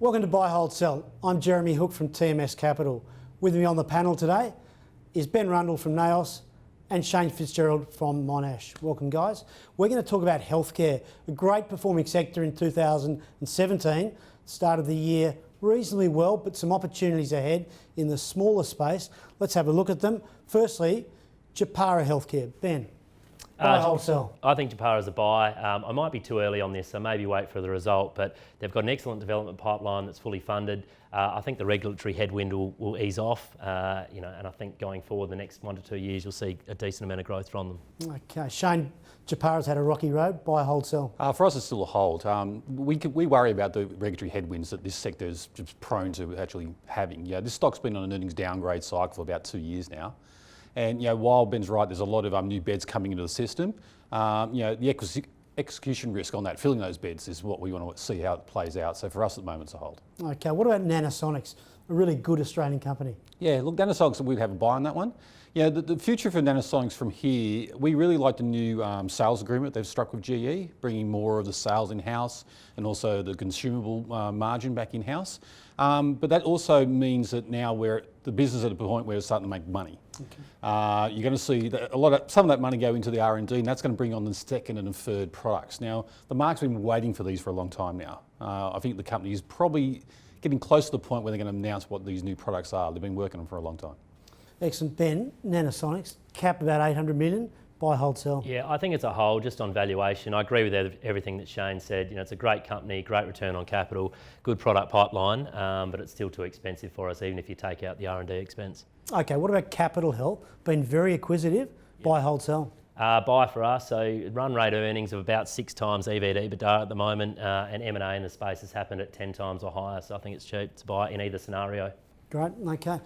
Welcome to Buy, Hold, Sell. I'm Jeremy Hook from TMS Capital. With me on the panel today is Ben Rundle from NAOS and Shane Fitzgerald from Monash. Welcome, guys. We're going to talk about healthcare, a great performing sector in 2017. Started the year reasonably well, but some opportunities ahead in the smaller space. Let's have a look at them. Firstly, Japara Healthcare. Ben. Buy, hold, sell. I think Japara is a buy. I might be too early on this, so maybe wait for the result, but they've got an excellent development pipeline that's fully funded. I think the regulatory headwind will ease off, and I think going forward the next 1 to 2 years you'll see a decent amount of growth from them. Okay, Shane, Japara's had a rocky road. Buy, hold, sell. For us, it's still a hold. We worry about the regulatory headwinds that this sector is just prone to actually having. Yeah, this stock's been on an earnings downgrade cycle for about 2 years now. And while Ben's right, there's a lot of new beds coming into the system. The execution risk on that, filling those beds, is what we want to see how it plays out. So for us at the moment, it's a hold. Okay, what about Nanosonics, a really good Australian company? Yeah, look, Nanosonics, we'd have a buy on that one. Yeah, the future for Nanosonics from here, we really like the new sales agreement they've struck with GE, bringing more of the sales in-house and also the consumable margin back in-house. But that also means that now the business at a point where it's starting to make money. Okay. You're going to see some of that money go into the R&D, and that's going to bring on the second and third products. Now, the market's been waiting for these for a long time now. I think the company is probably getting close to the point where they're going to announce what these new products are. They've been working on them for a long time. Excellent. Ben, Nanosonics, cap about 800 million, buy, hold, sell. Yeah, I think it's a hold just on valuation. I agree with everything that Shane said. It's a great company, great return on capital, good product pipeline, but it's still too expensive for us, even if you take out the R&D expense. Okay, what about Capital Health? Been very acquisitive, buy, hold, sell. Buy for us, so run rate earnings of about 6 times EV to EBITDA at the moment, and M&A in the space has happened at 10 times or higher, so I think it's cheap to buy in either scenario. Great, okay.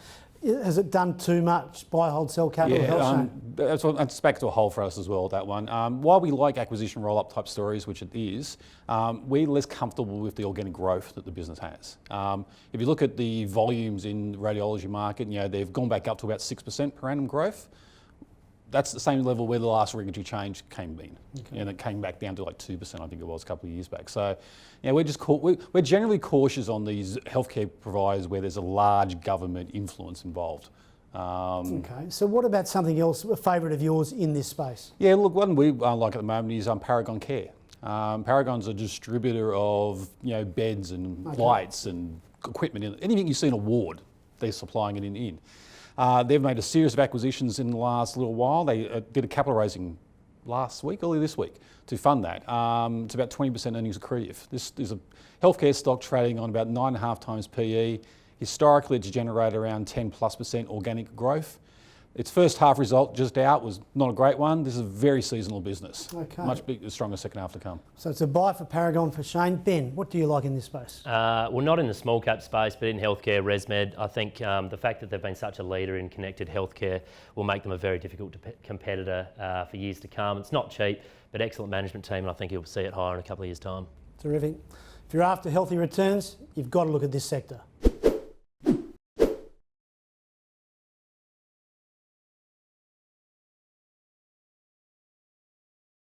Has it done too much? Buy, hold, sell, Capital Health? That's back to a hold for us as well, that one. While we like acquisition roll-up type stories, which it is, we're less comfortable with the organic growth that the business has. If you look at the volumes in the radiology market, they've gone back up to about 6% per annum growth. That's the same level where the last regulatory change came in. Okay. And it came back down to like 2%, I think it was a couple of years back. So, we're generally cautious on these healthcare providers where there's a large government influence involved. Okay, so what about something else, a favourite of yours in this space? Yeah, look, one we like at the moment is Paragon Care. Paragon's a distributor of beds and lights and equipment. Anything you see in a ward, they're supplying it in. They've made a series of acquisitions in the last little while. They did a capital raising early this week, to fund that. It's about 20% earnings accretive. This is a healthcare stock trading on about 9.5 times PE. Historically, it's generated around 10+% organic growth. Its first half result just out was not a great one. This is a very seasonal business. Okay. Much stronger second half to come. So it's a buy for Paragon for Shane. Ben, what do you like in this space? Well, not in the small cap space, but in healthcare, Resmed. I think the fact that they've been such a leader in connected healthcare will make them a very difficult competitor for years to come. It's not cheap, but excellent management team, and I think you'll see it higher in a couple of years' time. Terrific. If you're after healthy returns, you've got to look at this sector.